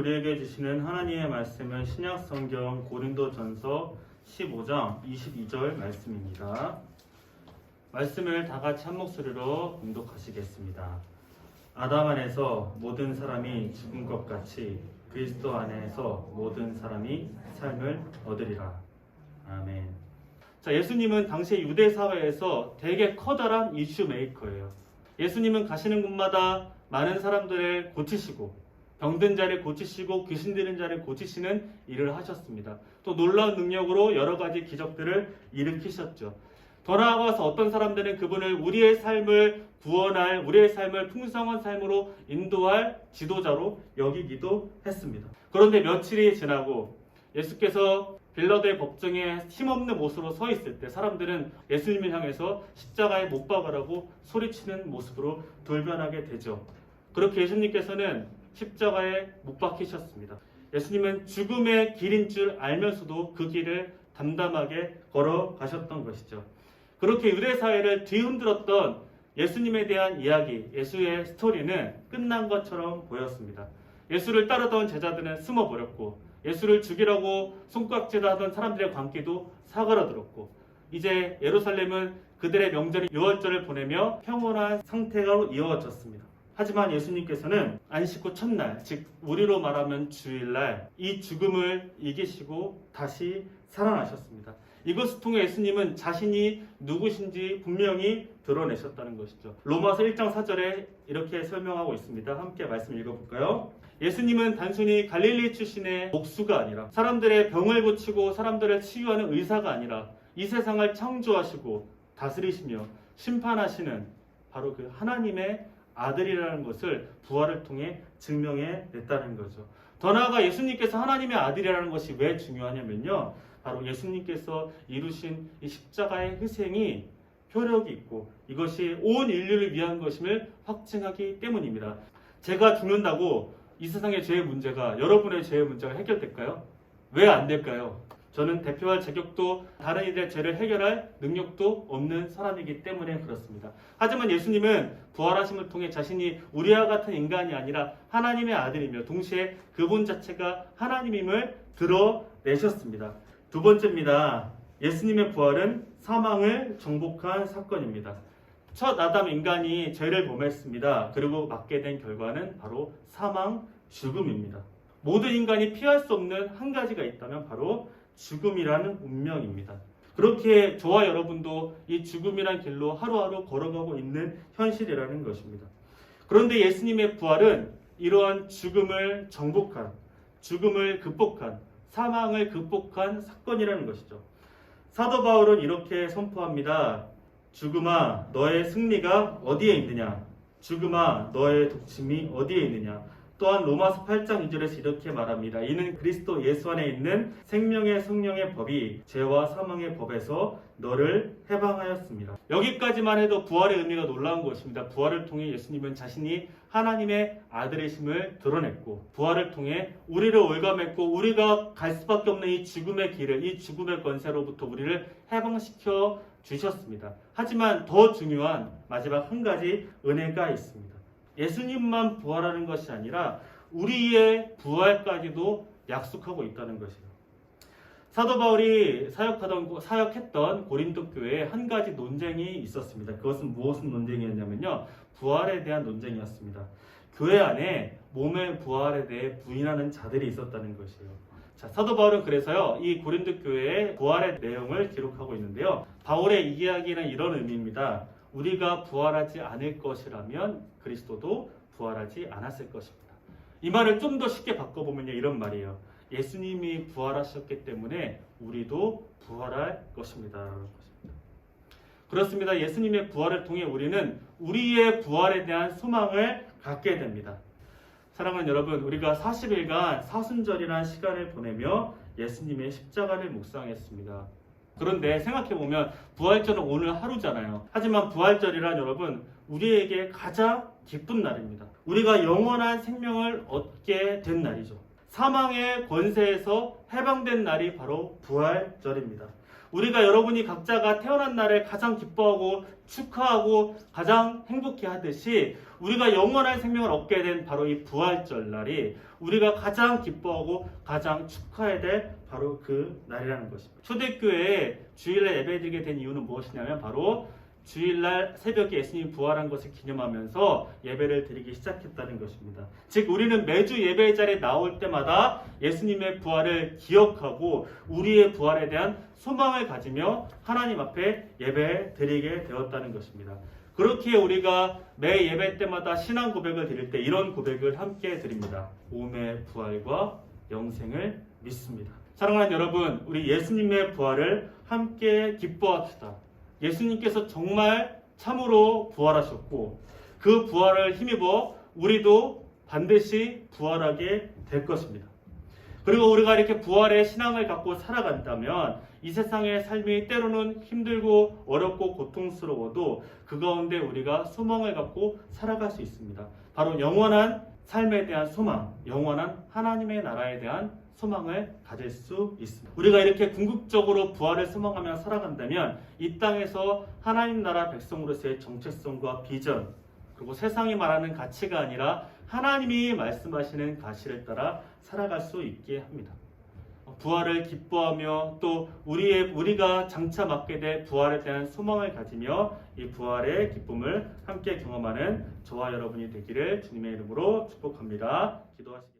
우리에게 주시는 하나님의 말씀은 신약성경 고린도전서 15장 22절 말씀입니다. 말씀을 다 같이 한 목소리로 봉독하시겠습니다. 아담 안에서 모든 사람이 죽은 것 같이 그리스도 안에서 모든 사람이 삶을 얻으리라. 아멘. 자, 예수님은 당시 유대 사회에서 되게 커다란 이슈 메이커예요. 예수님은 가시는 곳마다 많은 사람들을 고치시고 병든 자를 고치시고 귀신 들린 자를 고치시는 일을 하셨습니다. 또 놀라운 능력으로 여러 가지 기적들을 일으키셨죠. 더 나아가서 어떤 사람들은 그분을 우리의 삶을 구원할, 우리의 삶을 풍성한 삶으로 인도할 지도자로 여기기도 했습니다. 그런데 며칠이 지나고 예수께서 빌라도의 법정에 힘없는 모습으로 서 있을 때 사람들은 예수님을 향해서 십자가에 못 박으라고 소리치는 모습으로 돌변하게 되죠. 그렇게 예수님께서는 십자가에 못 박히셨습니다. 예수님은 죽음의 길인 줄 알면서도 그 길을 담담하게 걸어가셨던 것이죠. 그렇게 유대 사회를 뒤흔들었던 예수님에 대한 이야기, 예수의 스토리는 끝난 것처럼 보였습니다. 예수를 따르던 제자들은 숨어버렸고 예수를 죽이라고 손깍질하던 사람들의 광기도 사그라들었고 이제 예루살렘은 그들의 명절인 유월절을 보내며 평온한 상태가 이어졌습니다. 하지만 예수님께서는 안식 후 첫날, 즉 우리로 말하면 주일날 이 죽음을 이기시고 다시 살아나셨습니다. 이것을 통해 예수님은 자신이 누구신지 분명히 드러내셨다는 것이죠. 로마서 1장 4절에 이렇게 설명하고 있습니다. 함께 말씀 읽어볼까요? 예수님은 단순히 갈릴리 출신의 목수가 아니라 사람들의 병을 고치고 사람들을 치유하는 의사가 아니라 이 세상을 창조하시고 다스리시며 심판하시는 바로 그 하나님의 아들이라는 것을 부활을 통해 증명해 냈다는 거죠. 더 나아가 예수님께서 하나님의 아들이라는 것이 왜 중요하냐면요. 바로 예수님께서 이루신 이 십자가의 희생이 효력이 있고 이것이 온 인류를 위한 것임을 확증하기 때문입니다. 제가 죽는다고 이 세상의 죄의 문제가, 여러분의 죄의 문제가 해결될까요? 왜 안 될까요? 저는 대표할 자격도 다른 이들의 죄를 해결할 능력도 없는 사람이기 때문에 그렇습니다. 하지만 예수님은 부활하심을 통해 자신이 우리와 같은 인간이 아니라 하나님의 아들이며 동시에 그분 자체가 하나님임을 드러내셨습니다. 두 번째입니다. 예수님의 부활은 사망을 정복한 사건입니다. 첫 아담 인간이 죄를 범했습니다. 그리고 맞게 된 결과는 바로 사망, 죽음입니다. 모든 인간이 피할 수 없는 한 가지가 있다면 바로 죽음이라는 운명입니다. 그렇게 저와 여러분도 이 죽음이란 길로 하루하루 걸어가고 있는 현실이라는 것입니다. 그런데 예수님의 부활은 이러한 죽음을 정복한, 죽음을 극복한, 사망을 극복한 사건이라는 것이죠. 사도 바울은 이렇게 선포합니다. 죽음아, 너의 승리가 어디에 있느냐? 죽음아, 너의 독침이 어디에 있느냐? 또한 로마서 8장 2절에서 이렇게 말합니다. 이는 그리스도 예수 안에 있는 생명의 성령의 법이 죄와 사망의 법에서 너를 해방하였습니다. 여기까지만 해도 부활의 의미가 놀라운 것입니다. 부활을 통해 예수님은 자신이 하나님의 아들이심을 드러냈고 부활을 통해 우리를 올가맸고 우리가 갈 수밖에 없는 이 죽음의 길을, 이 죽음의 권세로부터 우리를 해방시켜 주셨습니다. 하지만 더 중요한 마지막 한 가지 은혜가 있습니다. 예수님만 부활하는 것이 아니라 우리의 부활까지도 약속하고 있다는 것이에요. 사도 바울이 사역했던 고린도 교회에 한 가지 논쟁이 있었습니다. 그것은 무슨 논쟁이었냐면요. 부활에 대한 논쟁이었습니다. 교회 안에 몸의 부활에 대해 부인하는 자들이 있었다는 것이에요. 자, 사도 바울은 그래서요, 이 고린도 교회의 부활의 내용을 기록하고 있는데요. 바울의 이야기는 이런 의미입니다. 우리가 부활하지 않을 것이라면 그리스도도 부활하지 않았을 것입니다. 이 말을 좀 더 쉽게 바꿔보면요, 이런 말이에요. 예수님이 부활하셨기 때문에 우리도 부활할 것입니다. 그렇습니다. 예수님의 부활을 통해 우리는 우리의 부활에 대한 소망을 갖게 됩니다. 사랑하는 여러분, 우리가 40일간 사순절이라는 시간을 보내며 예수님의 십자가를 묵상했습니다. 그런데 생각해보면 부활절은 오늘 하루잖아요. 하지만 부활절이란 여러분 우리에게 가장 기쁜 날입니다. 우리가 영원한 생명을 얻게 된 날이죠. 사망의 권세에서 해방된 날이 바로 부활절입니다. 우리가 여러분이 각자가 태어난 날에 가장 기뻐하고 축하하고 가장 행복해 하듯이 우리가 영원한 생명을 얻게 된 바로 이 부활절 날이 우리가 가장 기뻐하고 가장 축하해야 될 바로 그 날이라는 것입니다. 초대교회에 주일날 예배드리게 된 이유는 무엇이냐면 바로 주일날 새벽에 예수님이 부활한 것을 기념하면서 예배를 드리기 시작했다는 것입니다. 즉 우리는 매주 예배 자리에 나올 때마다 예수님의 부활을 기억하고 우리의 부활에 대한 소망을 가지며 하나님 앞에 예배 드리게 되었다는 것입니다. 그렇게 우리가 매 예배 때마다 신앙 고백을 드릴 때 이런 고백을 함께 드립니다. 몸의 부활과 영생을 믿습니다. 사랑하는 여러분, 우리 예수님의 부활을 함께 기뻐합시다. 예수님께서 정말 참으로 부활하셨고 그 부활을 힘입어 우리도 반드시 부활하게 될 것입니다. 그리고 우리가 이렇게 부활의 신앙을 갖고 살아간다면 이 세상의 삶이 때로는 힘들고 어렵고 고통스러워도 그 가운데 우리가 소망을 갖고 살아갈 수 있습니다. 바로 영원한 삶에 대한 소망, 영원한 하나님의 나라에 대한 소망을 가질 수 있습니다. 우리가 이렇게 궁극적으로 부활을 소망하며 살아간다면 이 땅에서 하나님 나라 백성으로서의 정체성과 비전, 그리고 세상이 말하는 가치가 아니라 하나님이 말씀하시는 가치를 따라 살아갈 수 있게 합니다. 부활을 기뻐하며 또 우리가 장차 맞게 될 부활에 대한 소망을 가지며 이 부활의 기쁨을 함께 경험하는 저와 여러분이 되기를 주님의 이름으로 축복합니다. 기도하시겠습니다.